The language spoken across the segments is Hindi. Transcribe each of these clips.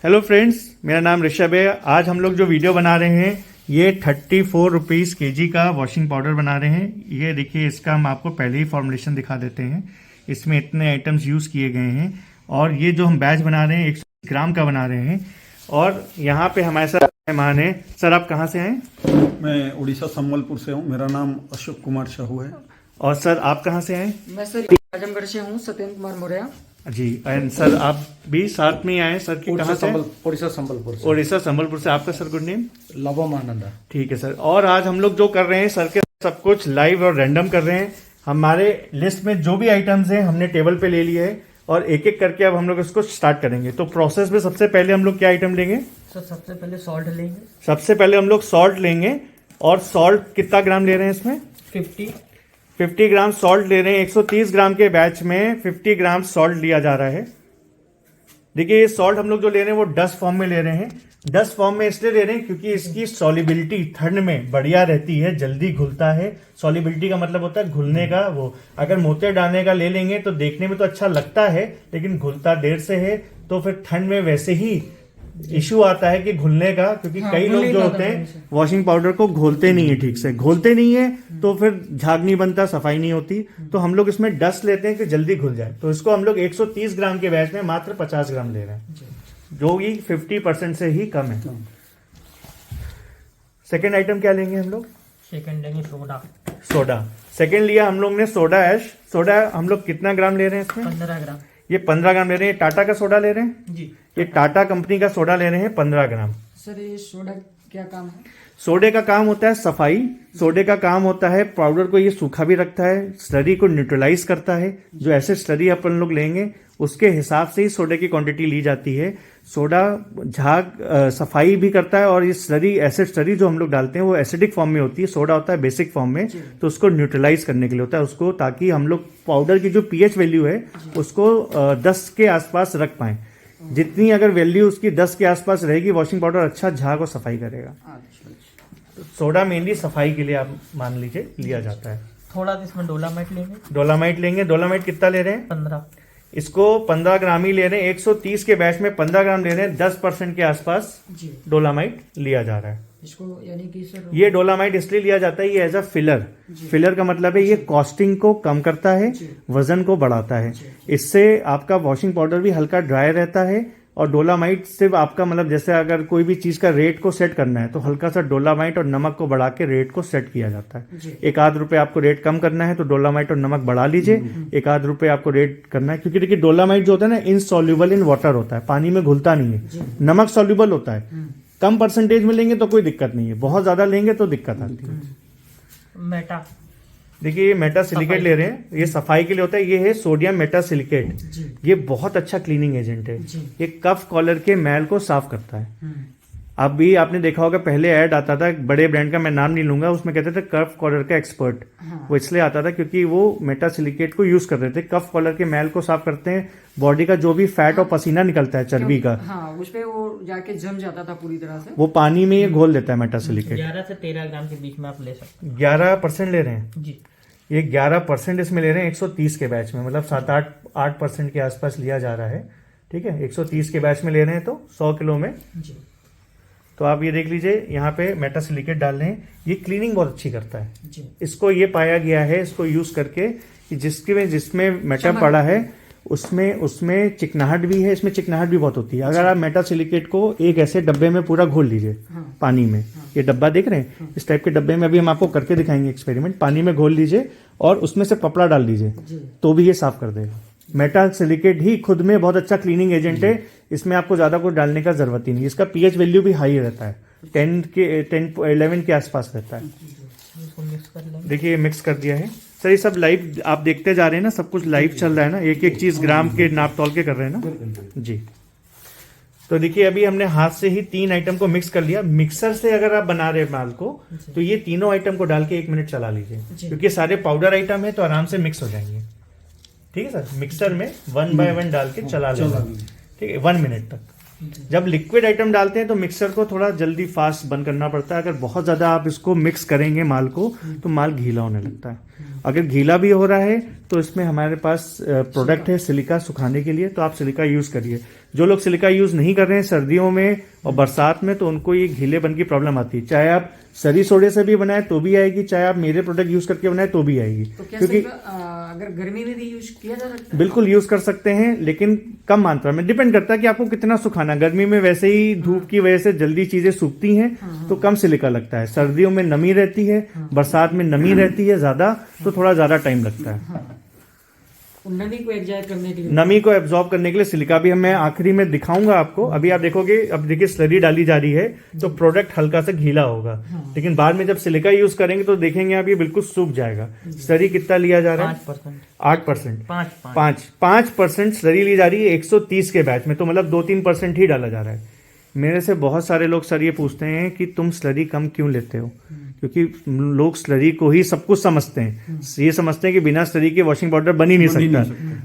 हेलो फ्रेंड्स, मेरा नाम ऋषभ है। आज हम लोग जो वीडियो बना रहे हैं ये 34 रुपीज़ kg का वॉशिंग पाउडर बना रहे हैं। ये देखिए, इसका हम आपको पहले ही फॉर्मुलेशन दिखा देते हैं। इसमें इतने आइटम्स यूज़ किए गए हैं और ये जो हम बैच बना रहे हैं 100 ग्राम का बना रहे हैं। और यहाँ पे हमारे साथ मेहमान हैं। सर, आप कहाँ से आए? मैं उड़ीसा संबलपुर से हूँ। मेरा नाम अशोक कुमार साहू है। और सर, आप कहाँ से आए? मैं सर आजमगढ़ से हूँ, सत्येंद्र कुमार मौर्य जी। एंड सर, आप भी साथ में आए? सर की कहाँ से? उड़ीसा संबलपुर से। उड़ीसा संबलपुर से। आपका सर गुड नेम? लवमानंदा। ठीक है सर। और आज हम लोग जो कर रहे हैं सर के सब कुछ लाइव और रैंडम कर रहे हैं। हमारे लिस्ट में जो भी आइटम्स हैं हमने टेबल पे ले लिए है और एक एक करके अब हम लोग इसको स्टार्ट करेंगे। तो प्रोसेस में सबसे पहले हम लोग क्या आइटम लेंगे? सर सबसे पहले सॉल्ट लेंगे। सबसे पहले हम लोग सॉल्ट लेंगे। और सॉल्ट कितना ग्राम ले रहे हैं इसमें? 50 ग्राम सॉल्ट ले रहे हैं। 130 ग्राम के बैच में 50 ग्राम सॉल्ट लिया जा रहा है। देखिए, ये सॉल्ट हम लोग जो ले रहे हैं वो डस्ट फॉर्म में ले रहे हैं। डस्ट फॉर्म में इसलिए ले रहे हैं क्योंकि इसकी सॉलिबिलिटी ठंड में बढ़िया रहती है, जल्दी घुलता है। सॉलिबिलिटी का मतलब होता है घुलने का। वो अगर मोते डालने का ले लेंगे तो देखने में तो अच्छा लगता है, लेकिन घुलता देर से है। तो फिर ठंड में वैसे ही इशू आता है कि घुलने का, क्योंकि कई लोग जो होते हैं वॉशिंग पाउडर को घोलते नहीं है, ठीक से घोलते नहीं है, तो फिर झाग नहीं बनता, सफाई नहीं होती। तो हम लोग इसमें डस्ट लेते हैं कि जल्दी घुल जाए। तो इसको हम लोग 130 ग्राम के बैच में मात्र 50 ग्राम ले रहे हैं, जो कि 50% से ही कम है। सेकेंड आइटम क्या लेंगे हम लोग? सेकंड लेंगे सोडा। सेकेंड लिया हम लोग ने सोडा ऐश। सोडा हम लोग कितना ग्राम ले रहे हैं इसमें? 15 ग्राम। ये 15 ग्राम ले रहे हैं। टाटा का सोडा ले रहे हैं जी। ये टाटा कंपनी का सोडा ले रहे हैं 15 ग्राम। सर ये सोडा क्या काम है? सोडे का काम होता है सफाई। सोडे का काम होता है पाउडर को ये सूखा भी रखता है, स्लरी को न्यूट्रलाइज करता है। जो ऐसे स्लरी अपन लोग लेंगे उसके हिसाब से ही सोडे की क्वांटिटी ली जाती है। सोडा झाग सफाई भी करता है और ये स्लरी, एसिड स्लरी जो हम लोग डालते हैं वो एसिडिक फॉर्म में होती है। सोडा होता है बेसिक फॉर्म में, तो उसको न्यूट्रलाइज करने के लिए होता है उसको, ताकि हम लोग पाउडर की जो पीएच वैल्यू है उसको 10 के आसपास रख पाए। जितनी अगर वैल्यू उसकी 10 के आसपास रहेगी, वॉशिंग पाउडर अच्छा झाग और सफाई करेगा। सोडा मेनली सफाई के लिए आप मान लीजिए लिया जाता है। थोड़ा इसमें डोलामाइट लेंगे। डोलामाइट कितना ले रहे हैं? 15। इसको 15 ग्राम ही ले रहे हैं। 130 के बैच में 15 ग्राम ले रहे हैं। 10% के आसपास जी डोलामाइट लिया जा रहा है। इसको यानी कि सर ये डोलामाइट इसलिए लिया जाता है, ये एज अ फिलर। फिलर का मतलब है ये कॉस्टिंग को कम करता है, वजन को बढ़ाता है। इससे आपका वॉशिंग पाउडर भी हल्का ड्राई रहता है। और डोलामाइट सिर्फ आपका मतलब, जैसे अगर कोई भी चीज का रेट को सेट करना है तो हल्का सा डोलामाइट और नमक को बढ़ा के रेट को सेट किया जाता है। एक आध रुपए आपको रेट कम करना है तो डोलामाइट और नमक बढ़ा लीजिए। एक आध रुपए आपको रेट करना है, क्योंकि देखिए डोलामाइट जो होता है ना, इनसॉल्युबल इन वाटर होता है, पानी में घुलता नहीं है। नमक सॉल्युबल होता है। कम परसेंटेज में लेंगे तो कोई दिक्कत नहीं है, बहुत ज्यादा लेंगे तो दिक्कत आती है। मेटा, देखिए ये मेटा सिलिकेट ले रहे हैं, ये सफाई के लिए होता है। ये है सोडियम मेटा सिलिकेट। ये बहुत अच्छा क्लीनिंग एजेंट है। ये कफ कॉलर के मैल को साफ करता है। अभी आपने देखा होगा, पहले ऐड आता था बड़े ब्रांड का, मैं नाम नहीं लूंगा, उसमें कहते थे कफ कॉलर का एक्सपर्ट। वो इसलिए आता था क्योंकि वो मेटा सिलिकेट को यूज कर रहे थे। कफ कॉलर के मैल को साफ करते हैं। बॉडी का जो भी फैट और पसीना निकलता है चर्बी का, उस पे वो जाके जम जाता था पूरी तरह से, वो पानी में ये घोल देता है मेटा सिलिकेट। 11 से 13 ग्राम के बीच में आप ले सकते हैं। 11% ले रहे हैं जी। ये 11% इसमें ले रहे हैं 130 के बैच में, मतलब 7-8% के आसपास लिया जा रहा है। ठीक है, 130 के बैच में ले रहे हैं तो 100 किलो में। जी। तो आप ये देख लीजिए, यहाँ पे मेटा सिलिकेट डाल रहे हैं। ये क्लीनिंग बहुत अच्छी करता है। जी। इसको ये पाया गया है, इसको यूज करके, कि जिसमें मेटा पड़ा है उसमें चिकनाहट भी है। इसमें चिकनाहट भी बहुत होती है। अगर आप मेटा सिलिकेट को एक ऐसे डब्बे में पूरा घोल लीजिए पानी में, ये डब्बा देख रहे हैं, इस टाइप के डब्बे में, अभी हम आपको करके दिखाएंगे एक्सपेरिमेंट। पानी में घोल लीजिए और उसमें से कपड़ा डाल दीजिए तो भी ये साफ कर देगा। मेटा सिलिकेट ही खुद में बहुत अच्छा क्लीनिंग एजेंट है। इसमें आपको ज्यादा कुछ डालने का जरूरत ही नहीं। इसका पीएच वैल्यू भी हाई रहता है, 11 के आसपास रहता है। देखिए मिक्स कर दिया है। सर ये सब लाइव आप देखते जा रहे हैं ना, सब कुछ लाइव चल रहा है ना, एक एक चीज ग्राम के नाप तोल के कर रहे हैं ना जी। तो देखिए अभी हमने हाथ से ही 3 आइटम को मिक्स कर लिया। मिक्सर से अगर आप बना रहे हैं माल को तो ये तीनों आइटम को डाल के 1 मिनट चला लीजिए, क्योंकि सारे पाउडर आइटम है तो आराम से मिक्स हो जाएंगे। ठीक है सर, मिक्सर में 1 बाय 1 डाल के चला लेंगे। ठीक है, 1 मिनट तक। जब लिक्विड आइटम डालते हैं तो मिक्सर को थोड़ा जल्दी फास्ट बंद करना पड़ता है। अगर बहुत ज्यादा आप इसको मिक्स करेंगे माल को तो माल गीला होने लगता है। अगर गीला भी हो रहा है तो इसमें हमारे पास प्रोडक्ट है सिलिका सुखाने के लिए, तो आप सिलिका यूज करिए। जो लोग सिलिका यूज नहीं कर रहे हैं सर्दियों में और बरसात में, तो उनको ये गीलेपन की प्रॉब्लम आती है। चाहे आप सरी सोडे से भी बनाए तो भी आएगी, चाहे आप मेरे प्रोडक्ट यूज करके बनाए तो भी आएगी। तो क्या क्योंकि अगर गर्मी में भी यूज किया जा सकता है? बिल्कुल यूज कर सकते हैं, लेकिन कम मात्रा में। डिपेंड करता है कि आपको कितना सुखाना। गर्मी में वैसे ही धूप की वजह से जल्दी चीजें सूखती हैं, तो कम सिलिका लगता है। सर्दियों में नमी रहती है, बरसात में नमी रहती है ज्यादा, तो थोड़ा ज्यादा टाइम लगता है। नमी को एग्जॉर्ब करने के लिए, नमी को एब्जॉर्ब करने के लिए सिलिका भी मैं आखिरी में दिखाऊंगा आपको। अभी आप देखोगे, अब देखिए स्लरी डाली जा रही है तो प्रोडक्ट हल्का सा गीला होगा, लेकिन बाद में जब सिलिका यूज करेंगे तो देखेंगे आप ये बिल्कुल सूख जाएगा। स्लरी कितना लिया जा रहा है? 8%। 5% स्लरी ली जा रही है 130 के बैच में, तो मतलब 2-3% ही डाला जा रहा है। मेरे से बहुत सारे लोग सर ये पूछते हैं कि तुम स्लरी कम क्यों लेते हो, क्योंकि लोग स्लरी को ही सब कुछ समझते हैं। ये समझते हैं कि बिना स्लरी के वॉशिंग पाउडर बन ही नहीं सकता,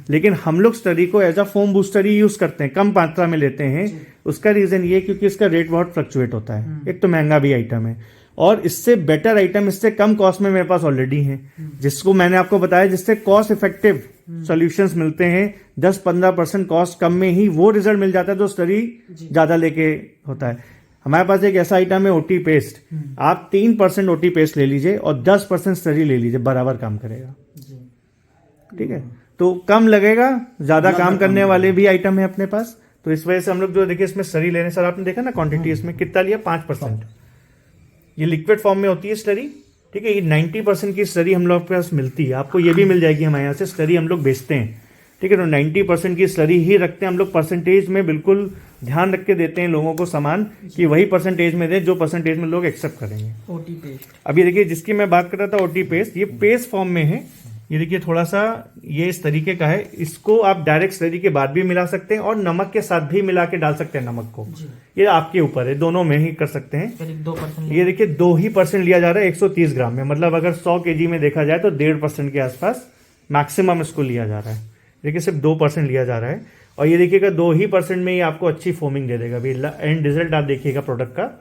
लेकिन हम लोग स्लरी को एज अ फोम बूस्टर ही यूज करते हैं, कम मात्रा में लेते हैं। उसका रीजन ये क्योंकि इसका रेट बहुत फ्लक्चुएट होता है, एक तो महंगा भी आइटम है, और इससे बेटर आइटम इससे कम कॉस्ट में मेरे पास ऑलरेडी हैं, जिसको मैंने आपको बताया, जिससे कॉस्ट इफेक्टिव सॉल्यूशंस मिलते हैं। 10-15% कॉस्ट कम में ही वो रिजल्ट मिल जाता है जो स्लरी ज्यादा लेके होता है। हमारे पास एक ऐसा आइटम है ओटी पेस्ट, आप 3% ओटी पेस्ट ले लीजिए और 10% स्लरी ले लीजिए, बराबर काम करेगा। ठीक है, तो कम लगेगा, ज्यादा काम करने वाले भी आइटम है अपने पास। तो इस वजह से हम लोग जो देखिए इसमें स्लरी ले रहे हैं, सर आपने देखा ना क्वांटिटी इसमें कितना लिया? 5%। ये लिक्विड फॉर्म में होती है स्लरी। ठीक है, ये 90% की स्लरी हम लोग के पास मिलती है, आपको ये भी मिल जाएगी हमारे यहाँ से। स्लरी हम लोग बेचते हैं, ठीक है, तो 90% की स्लरी ही रखते हैं हम लोग। परसेंटेज में बिल्कुल ध्यान रख के देते हैं लोगों को सामान, कि वही परसेंटेज में दें जो परसेंटेज में लोग एक्सेप्ट करेंगे। ओटी पेस्ट, अभी देखिए जिसकी मैं बात कर रहा था ओटी पेस्ट, ये पेस्ट फॉर्म में है। ये देखिए थोड़ा सा ये इस तरीके का है, इसको आप डायरेक्ट स्लरी के बाद भी मिला सकते हैं और नमक के साथ भी मिला के डाल सकते हैं नमक को। ये आपके ऊपर है, दोनों में ही कर सकते हैं। करीब 2%। ये देखिए 2% लिया जा रहा है 130 ग्राम में, मतलब अगर 100 केजी में देखा जाए तो 1.5% के आसपास मैक्सिमम इसको लिया जा रहा है। देखिए सिर्फ 2% लिया जा रहा है, और ये देखिएगा 2% में ही आपको अच्छी फोमिंग दे देगा। अभी एंड रिजल्ट आप देखिएगा प्रोडक्ट का।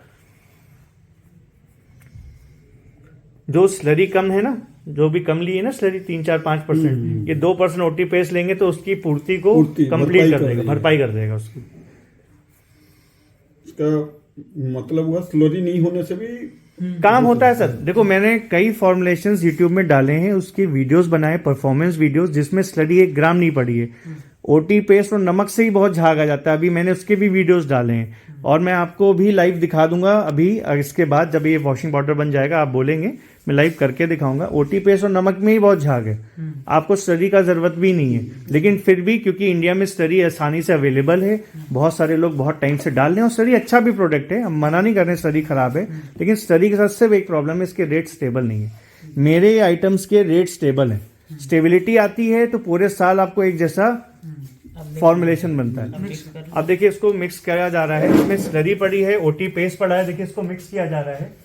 जो स्लरी कम है ना, जो भी कम ली है ना स्लरी 3-4-5%, ये 2% ओटी पेस्ट लेंगे तो उसकी पूर्ति को कंप्लीट कर देगा, भरपाई कर देगा उसकी। इसका मतलब हुआ स्लरी नहीं होने से भी काम होता है सर। देखो मैंने कई फॉर्मुलेशंस यूट्यूब में डाले हैं, उसके वीडियोस बनाए, परफॉर्मेंस वीडियोस, जिसमें स्लरी 1 ग्राम नहीं पड़ी है। ओटी पेस्ट और नमक से ही बहुत झाग आ जाता है। अभी मैंने उसके भी वीडियोस डाले हैं, और मैं आपको भी लाइव दिखा दूंगा अभी। इसके बाद जब ये वॉशिंग पाउडर बन जाएगा आप बोलेंगे, मैं लाइव करके दिखाऊंगा। ओटी पेस्ट और नमक में ही बहुत झाग है, आपको स्लरी का जरूरत भी नहीं है। लेकिन फिर भी क्योंकि इंडिया में स्लरी आसानी से अवेलेबल है, बहुत सारे लोग बहुत टाइम से डाल रहे हैं, और स्लरी अच्छा भी प्रोडक्ट है, हम मना नहीं कर रहे हैं स्लरी खराब है, लेकिन स्लरी के साथ सिर्फ एक प्रॉब्लम है, इसके रेट स्टेबल नहीं है। मेरे आइटम्स के रेट स्टेबल है, स्टेबिलिटी आती है तो पूरे साल आपको एक जैसा फॉर्मुलेशन बनता है। अब देखिए इसको मिक्स किया जा रहा है, इसमें स्लरी पड़ी है, ओटी पेस्ट पड़ा है, देखिए इसको मिक्स किया जा रहा है।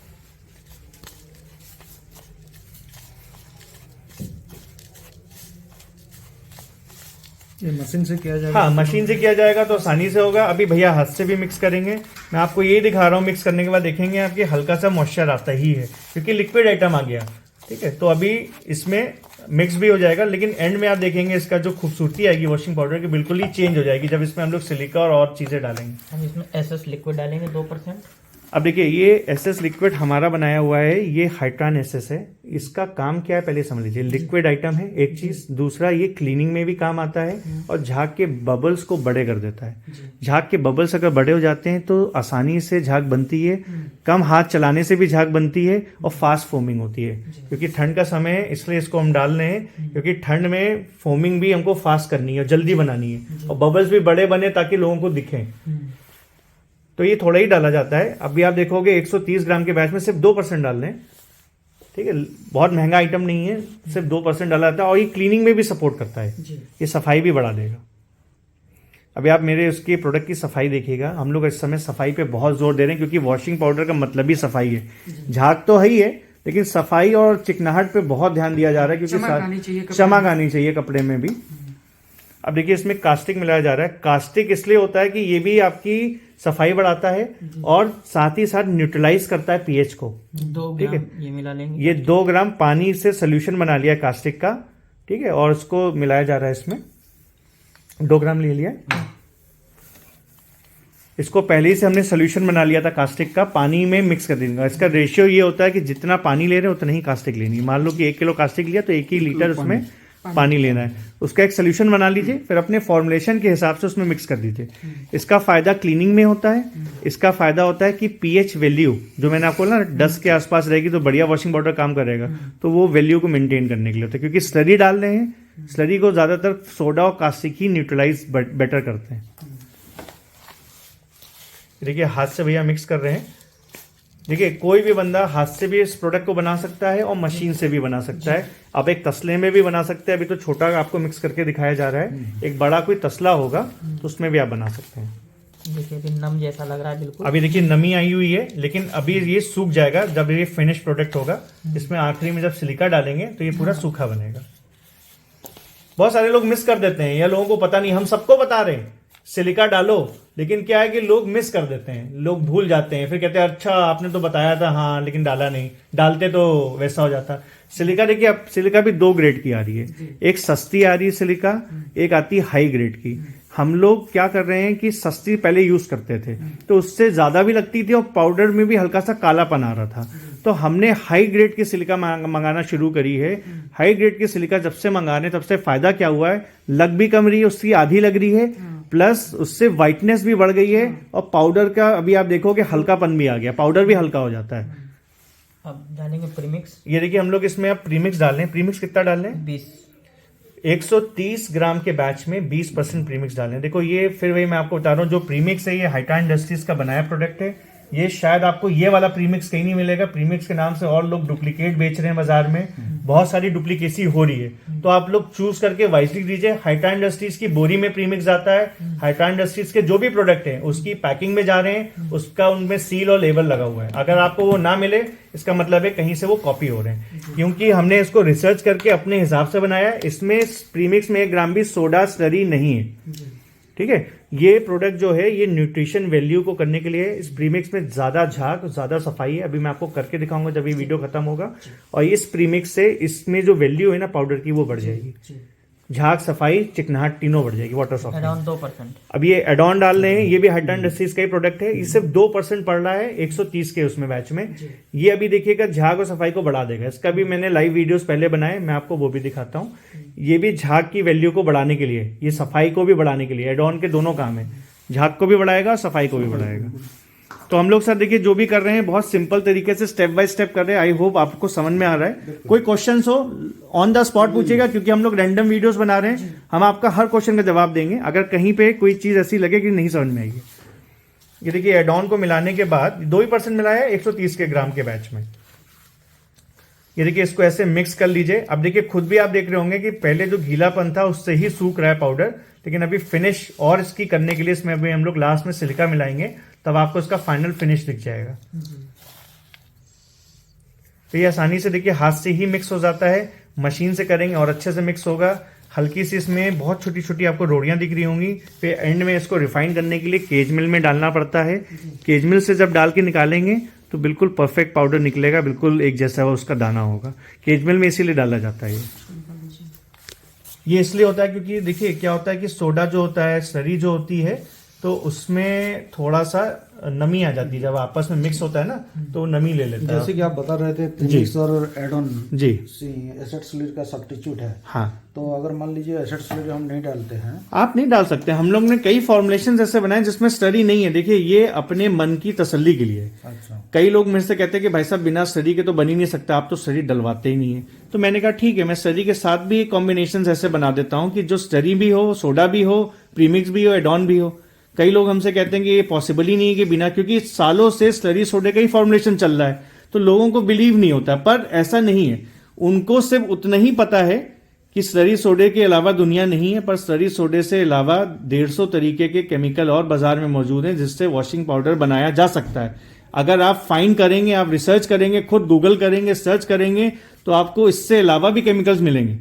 ये मशीन से किया जाएगा? हाँ, मशीन से किया जाएगा तो आसानी से होगा। अभी भैया हाथ से भी मिक्स करेंगे, मैं आपको ये दिखा रहा हूँ। मिक्स करने के बाद देखेंगे आपके हल्का सा मॉइस्चर आता ही है, क्योंकि लिक्विड आइटम आ गया। ठीक है, तो अभी इसमें मिक्स भी हो जाएगा, लेकिन एंड में आप देखेंगे इसका जो खूबसूरती आएगी वॉशिंग पाउडर की बिल्कुल ही चेंज हो जाएगी, जब इसमें हम लोग सिलिका और चीजें डालेंगे। हम इसमें एसएस लिक्विड डालेंगे 2%। अब देखिए ये एसएस लिक्विड हमारा बनाया हुआ है, ये हाइट्रान एसएस है। इसका काम क्या है पहले समझ लीजिए। लिक्विड आइटम है एक चीज, दूसरा ये क्लीनिंग में भी काम आता है, और झाग के बबल्स को बड़े कर देता है। झाग के बबल्स अगर बड़े हो जाते हैं तो आसानी से झाग बनती है, कम हाथ चलाने से भी झाग बनती है, और फास्ट फोमिंग होती है। क्योंकि ठंड का समय है इसलिए इसको हम डाल रहे हैं, क्योंकि ठंड में फोमिंग भी हमको फास्ट करनी है, जल्दी बनानी है, और बबल्स भी बड़े बने ताकि लोगों को दिखें। तो ये थोड़ा ही डाला जाता है। अभी आप देखोगे 130 ग्राम के बैच में सिर्फ 2% डाल रहे हैं। ठीक है, बहुत महंगा आइटम नहीं है, सिर्फ 2% डाला जाता है, और ये क्लीनिंग में भी सपोर्ट करता है, ये सफाई भी बढ़ा देगा। अभी आप मेरे उसके प्रोडक्ट की सफाई देखिएगा। हम लोग इस समय सफाई पे बहुत जोर दे रहे हैं, क्योंकि वॉशिंग पाउडर का मतलब ही सफाई है। झाग तो है ही है, लेकिन सफाई और चिकनाहट पे बहुत ध्यान दिया जा रहा है, क्योंकि चमक आनी चाहिए कपड़े में भी। अब देखिए इसमें कास्टिक मिलाया जा रहा है। कास्टिक इसलिए होता है कि ये भी आपकी सफाई बढ़ाता है और साथ ही साथ न्यूट्रलाइज करता है पीएच को। 2 ठीक है। ग्राम ये मिला लेंगे। ये 2 ग्राम पानी से सोल्यूशन बना लिया कास्टिक का, ठीक है, और उसको मिलाया जा रहा है इसमें। 2 ग्राम ले लिया। इसको पहले ही से हमने सोल्यूशन बना लिया था कास्टिक का, पानी में मिक्स कर देंगे। इसका रेशियो ये होता है कि जितना पानी ले रहे हैं उतना ही कास्टिक लेनी है। मान लो कि 1 किलो कास्टिक लिया तो 1 ही लीटर उसमें पानी लेना है। उसका एक सोल्यूशन बना लीजिए, फिर अपने फॉर्मुलेशन के हिसाब से उसमें मिक्स कर दीजिए। इसका फायदा क्लीनिंग में होता है। इसका फायदा होता है कि पीएच वैल्यू जो मैंने आपको बोला ना 10 के आसपास रहेगी तो बढ़िया वॉशिंग पाउडर काम करेगा, तो वो वैल्यू को मेंटेन करने के लिए होता है। क्योंकि स्लरी डाल रहे हैं, स्लरी को ज्यादातर सोडा और कास्टिक ही न्यूट्रलाइज बेटर करते हैं। देखिए हाथ से भैया मिक्स कर रहे हैं। देखिए कोई भी बंदा हाथ से भी इस प्रोडक्ट को बना सकता है और मशीन से भी बना सकता है। आप एक तसले में भी बना सकते हैं। अभी तो छोटा आपको मिक्स करके दिखाया जा रहा है। एक बड़ा कोई तसला होगा तो उसमें भी आप बना सकते हैं। देखिए अभी नम जैसा लग रहा है बिल्कुल। अभी देखिए नमी आई हुई है, लेकिन अभी ये सूख जाएगा जब ये फिनिश प्रोडक्ट होगा। इसमें आखिरी में जब सिलिका डालेंगे तो ये पूरा सूखा बनेगा। बहुत सारे लोग मिस कर देते हैं, या लोगों को पता नहीं, हम सबको बता रहे हैं सिलिका डालो, लेकिन क्या है कि लोग मिस कर देते हैं, लोग भूल जाते हैं, फिर कहते हैं अच्छा आपने तो बताया था, हाँ लेकिन डाला नहीं, डालते तो वैसा हो जाता। सिलिका देखिए अब सिलिका भी 2 ग्रेड की आ रही है। एक सस्ती आ रही है सिलिका, एक आती है हाई ग्रेड की। हम लोग क्या कर रहे हैं कि सस्ती पहले यूज करते थे तो उससे ज्यादा भी लगती थी और पाउडर में भी हल्का सा कालापन आ रहा था। तो हमने हाई ग्रेड की सिलिका मंगाना शुरू करी है। हाई ग्रेड की सिलिका जब से मंगा रहे तब से फायदा क्या हुआ है, लग भी कम रही है, उसकी आधी लग रही है, प्लस उससे वाइटनेस भी बढ़ गई है और पाउडर का अभी आप देखोगे हल्कापन भी आ गया, पाउडर भी हल्का हो जाता है। अब डालेंगे प्रीमिक्स। ये देखिए हम लोग इसमें अब प्रीमिक्स डाल रहे हैं। प्रीमिक्स कितना डाल रहे हैं? 20। 130 ग्राम के बैच में 20% प्रीमिक्स डालें। देखो ये फिर वही मैं आपको बता रहा हूँ, जो प्रीमिक्स है ये हाइटा इंडस्ट्रीज का बनाया प्रोडक्ट है। ये शायद आपको ये वाला प्रीमिक्स कहीं नहीं मिलेगा। प्रीमिक्स के नाम से और लोग डुप्लीकेट बेच रहे हैं बाजार में, बहुत सारी डुप्लीकेसी हो रही है। तो आप लोग चूज करके वाइसली दीजिए। हाइटा इंडस्ट्रीज की बोरी में प्रीमिक्स आता है। हाइटा इंडस्ट्रीज के जो भी प्रोडक्ट है उसकी पैकिंग में जा रहे हैं, उसका उनमें सील और लेबल लगा हुआ है। अगर आपको वो ना मिले इसका मतलब है कहीं से वो कॉपी हो रहे हैं, क्योंकि हमने इसको रिसर्च करके अपने हिसाब से बनाया है। इसमें प्रीमिक्स में 1 ग्राम भी सोडा स्लरी नहीं है, ठीक है। ये प्रोडक्ट जो है ये न्यूट्रिशन वैल्यू को करने के लिए, इस प्रीमिक्स में ज्यादा झाग ज्यादा सफाई है। अभी मैं आपको करके दिखाऊंगा जब ये वीडियो खत्म होगा। और इस प्रीमिक्स से इसमें जो वैल्यू है ना पाउडर की वो बढ़ जाएगी, झाग सफाई चिकनाहट तीनों बढ़ जाएगी, वाटर सॉफ्ट। अराउंड 2%। अब ये एड ऑन डाल रहे हैं, ये भी हाइटा इंडस्ट्रीज का ही प्रोडक्ट है। ये सिर्फ 2% पड़ रहा है 130 के उसमें बैच में। ये अभी देखिएगा झाग और सफाई को बढ़ा देगा। इसका भी मैंने लाइव वीडियोस पहले बनाए, मैं आपको वो भी दिखाता हूँ। ये भी झाग की वैल्यू को बढ़ाने के लिए, ये सफाई को भी बढ़ाने के लिए, एड ऑन के दोनों काम है। झाग को भी बढ़ाएगा, सफाई को भी बढ़ाएगा। तो हम लोग सर देखिए जो भी कर रहे हैं बहुत सिंपल तरीके से स्टेप बाय स्टेप कर रहे हैं। आई होप आपको समझ में आ रहा है। कोई क्वेश्चंस हो ऑन द स्पॉट पूछिएगा, क्योंकि हम लोग रैंडम वीडियोस बना रहे हैं। हम आपका हर क्वेश्चन का जवाब देंगे अगर कहीं पे कोई चीज ऐसी लगे कि नहीं समझ में आएगी। ये देखिए एड ऑन को मिलाने के बाद 2% मिलाया है 130 के ग्राम के बैच में। ये देखिए इसको ऐसे मिक्स कर लीजिए। अब देखिए खुद भी आप देख रहे होंगे कि पहले जो गीलापन था उससे ही सूख रहा है पाउडर, लेकिन अभी फिनिश और इसकी करने के लिए इसमें अभी हम लोग लास्ट में सिलिका मिलाएंगे, तब आपको इसका फाइनल फिनिश दिख जाएगा। तो ये आसानी से देखिए हाथ से ही मिक्स हो जाता है, मशीन से करेंगे और अच्छे से मिक्स होगा। हल्की सी इसमें बहुत छोटी छोटी आपको रोड़ियां दिख रही होंगी। फिर एंड में इसको रिफाइन करने के लिए केज मिल में डालना पड़ता है। केज मिल से जब डाल के निकालेंगे तो बिल्कुल परफेक्ट पाउडर निकलेगा, बिल्कुल एक जैसा उसका दाना होगा। केज मिल में इसीलिए डाला जाता है। ये इसलिए होता है क्योंकि देखिए क्या होता है कि सोडा जो होता है, स्लरी जो होती है, तो उसमें थोड़ा सा नमी आ जाती है। जब आपस में मिक्स होता है ना तो नमी ले लेता है। जैसे कि आप बता रहे थे प्रीमिक्स और add on G acid slurry का सब्स्टिट्यूट है। हाँ, तो अगर मान लीजिए एसिड स्लरी हम नहीं डालते हैं, आप नहीं डाल सकते। हम लोग ने कई फॉर्मुलेशन ऐसे बनाए जिसमें स्लरी नहीं है। देखिए ये अपने मन की तसल्ली के लिए। अच्छा, कई लोग मेरे से कहते हैं कि भाई साहब बिना स्लरी के तो बन ही नहीं सकता, आप तो स्लरी डलवाते ही नहीं है। तो मैंने कहा ठीक है, मैं स्लरी के साथ भी कॉम्बिनेशन ऐसे बना देता हूँ कि जो स्लरी भी हो, सोडा भी हो, प्रीमिक्स भी हो, एड ऑन भी हो। कई लोग हमसे कहते हैं कि ये पॉसिबल ही नहीं है कि बिना, क्योंकि सालों से स्लरी सोडे का ही फॉर्मुलेशन चल रहा है, तो लोगों को बिलीव नहीं होता। पर ऐसा नहीं है, उनको सिर्फ उतना ही पता है कि स्लरी सोडे के अलावा दुनिया नहीं है। पर स्लरी सोडे से अलावा 150 तरीके के केमिकल और बाजार में मौजूद हैं जिससे वॉशिंग पाउडर बनाया जा सकता है। अगर आप फाइंड करेंगे, आप रिसर्च करेंगे, खुद गूगल करेंगे, सर्च करेंगे, तो आपको इससे अलावा भी केमिकल्स मिलेंगे।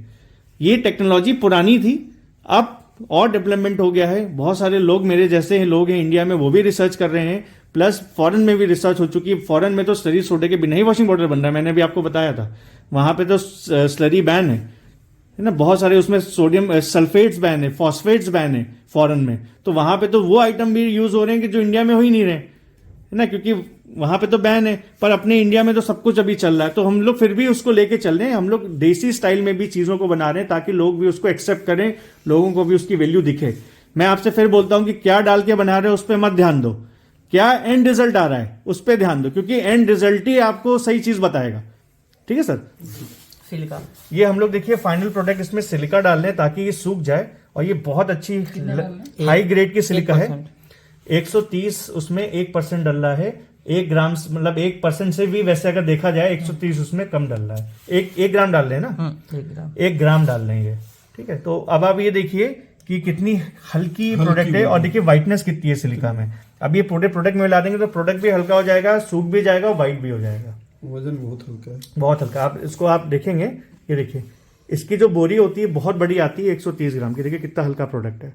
ये टेक्नोलॉजी पुरानी थी, अब और डेवलपमेंट हो गया है। बहुत सारे लोग मेरे जैसे हैं लोग हैं इंडिया में, वो भी रिसर्च कर रहे हैं, प्लस फॉरेन में भी रिसर्च हो चुकी है। फॉरेन में तो स्लरी सोडे के बिना ही वॉशिंग पाउडर बन रहा है, मैंने भी आपको बताया था। वहां पे तो स्लरी बैन है ना, बहुत सारे उसमें सोडियम सल्फेट्स बैन है, फॉस्फेट्स बैन है फॉरेन में। तो वहां पे तो वो आइटम भी यूज हो रहे हैं कि जो इंडिया में हो ही नहीं रहे, है ना, क्योंकि वहां पे तो बैन है। पर अपने इंडिया में तो सब कुछ अभी चल रहा है, तो हम लोग फिर भी उसको लेके चल रहे हैं। हम लोग देसी स्टाइल में भी चीजों को बना रहे हैं ताकि लोग भी उसको एक्सेप्ट करें, लोगों को भी उसकी वैल्यू दिखे। मैं आपसे फिर बोलता हूं कि क्या डाल के बना रहे हो उस पर मत ध्यान दो, क्या एंड रिजल्ट आ रहा है उस पर ध्यान दो, क्योंकि एंड रिजल्ट ही आपको सही चीज बताएगा। ठीक है सर। सिलिका ये हम लोग देखिए फाइनल प्रोडक्ट इसमें सिलिका डाल रहे हैं ताकि ये सूख जाए, और ये बहुत अच्छी हाई ग्रेड की सिलिका है। 130 उसमें 1% डल रहा है, 1 ग्राम, मतलब 1% से भी वैसे अगर देखा जाए 130 उसमें कम डल रहा है। एक ग्राम डाल रहे हैं ना, 1 ग्राम डाल रहे हैं ये। ठीक है, तो अब आप ये देखिए कि कितनी हल्की प्रोडक्ट है, और देखिए व्हाइटनेस कितनी है सिलिका में। अब ये पूरे प्रोडक्ट में मिला देंगे तो प्रोडक्ट भी हल्का हो जाएगा, सूख भी जाएगा और व्हाइट भी हो जाएगा। वजन बहुत हल्का है, बहुत हल्का। आप इसको आप देखेंगे, ये देखिए इसकी जो बोरी होती है बहुत बड़ी आती है 130 ग्राम की। देखिए कितना हल्का प्रोडक्ट है,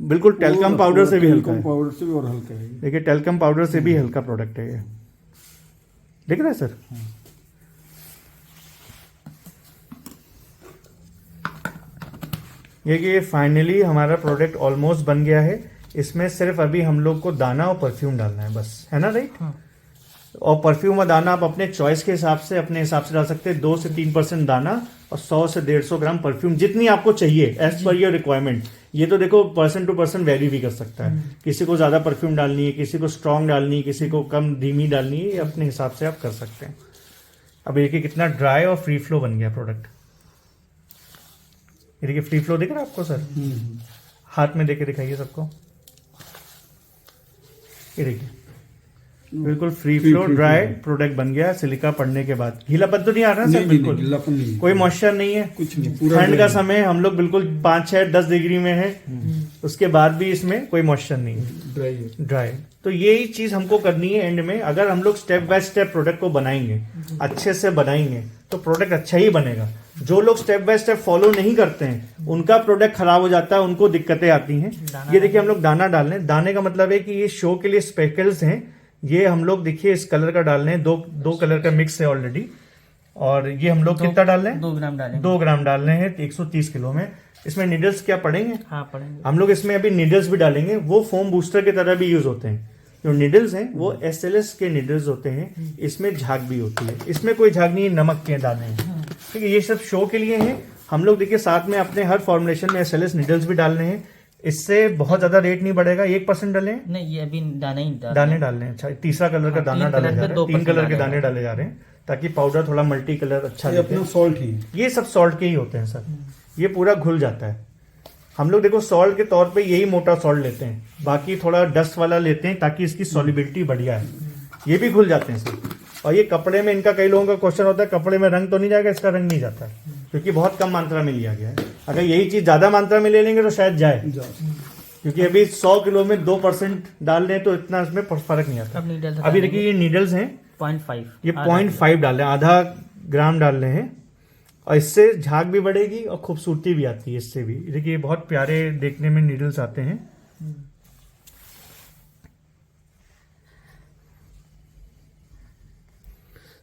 बिल्कुल टेल्कम पाउडर से भी हल्का है। पाउडर से भी और हल्का है। देखिए टेल्कम पाउडर से भी हल्का प्रोडक्ट है ये, देख रहे हैं सर। ये फाइनली हमारा प्रोडक्ट ऑलमोस्ट बन गया है। इसमें सिर्फ अभी हम लोग को दाना और परफ्यूम डालना है बस, है ना, राइट। और परफ्यूम और दाना आप अपने चॉइस के हिसाब से, अपने हिसाब से डाल सकते हैं। 2 से 3% दाना और 100 से 150 ग्राम परफ्यूम, जितनी आपको चाहिए एज पर योर रिक्वायरमेंट। ये तो देखो पर्सन टू पर्सन वेरी भी कर सकता है, किसी को ज्यादा परफ्यूम डालनी है, किसी को स्ट्रांग डालनी है, किसी को कम धीमी डालनी है, ये अपने हिसाब से आप कर सकते हैं। अब देखिए कितना ड्राई और फ्री फ्लो बन गया प्रोडक्ट। ये देखिए फ्री फ्लो दिख रहा है आपको सर, हाथ में देके दिखाइए सबको। ये देखिए बिल्कुल फ्री फ्लो ड्राई प्रोडक्ट बन गया सिलिका पड़ने के बाद। गीलापन तो नहीं आ रहा सर, बिल्कुल गिल्लापन नहीं, कोई मॉइस्चर नहीं है, कुछ नहीं। पूरा ठंड का समय हम लोग बिल्कुल 5, 6, 10 डिग्री में है, उसके बाद भी इसमें कोई मॉइस्चर नहीं है, ड्राई है। ड्राई। तो यही चीज हमको करनी है एंड में। अगर हम लोग स्टेप बाय स्टेप प्रोडक्ट को बनाएंगे, अच्छे से बनाएंगे, तो प्रोडक्ट अच्छा ही बनेगा। जो लोग स्टेप बाय स्टेप फॉलो नहीं करते हैं उनका प्रोडक्ट खराब हो जाता है, उनको दिक्कतें आती हैं। ये देखिए हम लोग दाना डाल रहे हैं, दाने का मतलब है कि ये शो के लिए स्पेकल्स हैं। ये हम लोग देखिए इस कलर का डाल रहे हैं, दो कलर का मिक्स है ऑलरेडी। और ये हम लोग कितना डाल रहे हैं? 2 ग्राम डालेंगे। 2 ग्राम डाल रहे हैं 130 किलो में। इसमें नीडल्स क्या पड़ेंगे? हाँ पड़ेंगे। हम लोग इसमें अभी नीडल्स भी डालेंगे, वो फोम बूस्टर की तरह भी यूज होते हैं। जो नीडल्स हैं वो SLS के नीडल्स होते हैं, इसमें झाग भी होती है, इसमें कोई झाग नहीं है, नमक के दाने हैं। ठीक है, ये सब शो के लिए हैं। हम लोग देखिए साथ में अपने हर फॉर्मुलेशन में SLS नीडल्स भी डाल रहे हैं। इससे बहुत ज्यादा रेट नहीं बढ़ेगा। 1% डाले हैं, नहीं ये अभी दाने ही दाने डाल रहे हैं। अच्छा, तीसरा कलर का दाना डाले जा रहे हैं, 3 कलर के दाने डाले जा रहे हैं ताकि पाउडर थोड़ा मल्टी कलर अच्छा ये दिखे। अपना सॉल्ट ही है। ये सब सॉल्ट के ही होते हैं सर, ये पूरा घुल जाता है। हम लोग देखो सॉल्ट के तौर पे यही मोटा सॉल्ट लेते हैं, बाकी थोड़ा डस्ट वाला लेते हैं ताकि इसकी सॉलिबिलिटी बढ़िया है। ये भी घुल जाते हैं सर। और ये कपड़े में, इनका कई लोगों का क्वेश्चन होता है कपड़े में रंग तो नहीं जाएगा? इसका रंग नहीं जाता है, क्योंकि बहुत कम मात्रा में लिया गया है। अगर यही चीज ज्यादा मात्रा में ले लेंगे तो शायद जाए, क्योंकि अभी 100 किलो में 2% डाल रहे हैं तो इतना इसमें फर्क नहीं आता। अभी देखिए ये नीडल्स हैं 0.5, ये 0.5 डाल रहे हैं, आधा ग्राम डाल रहे हैं। और इससे झाग भी बढ़ेगी और खूबसूरती भी आती है इससे भी। देखिए बहुत प्यारे देखने में नीडल्स आते हैं।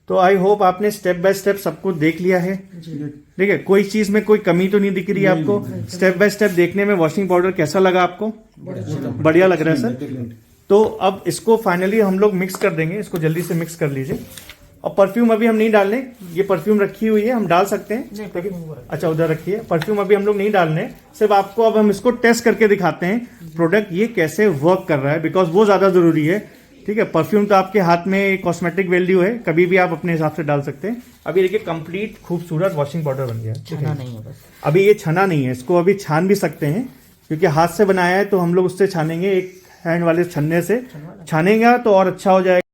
तो आई होप आपने स्टेप बाय स्टेप सब कुछ देख लिया है। देखिए कोई चीज में कोई कमी तो नहीं दिख रही है आपको। स्टेप बाय स्टेप देखने में वॉशिंग पाउडर कैसा लगा आपको? बढ़िया लग रहा है सर। तो अब इसको फाइनली हम लोग मिक्स कर देंगे, इसको जल्दी से मिक्स कर लीजिए। और परफ्यूम अभी हम नहीं डालने, ये परफ्यूम रखी हुई है, हम डाल सकते हैं। अच्छा उधर रखिए, परफ्यूम अभी हम लोग नहीं डालने, सिर्फ आपको अब हम इसको टेस्ट करके दिखाते हैं प्रोडक्ट ये कैसे वर्क कर रहा है, बिकॉज वो ज्यादा जरूरी है। ठीक है, परफ्यूम तो आपके हाथ में कॉस्मेटिक वैल्यू है, कभी भी आप अपने हिसाब से डाल सकते हैं। अभी देखिए कंप्लीट खूबसूरत वॉशिंग पाउडर बन गया। छना नहीं है बस। अभी ये छना नहीं है, इसको अभी छान भी सकते हैं, क्योंकि हाथ से बनाया है तो हम लोग उससे छानेंगे, एक हैंड वाले छन्ने से छानेंगे तो और अच्छा हो जाएगा।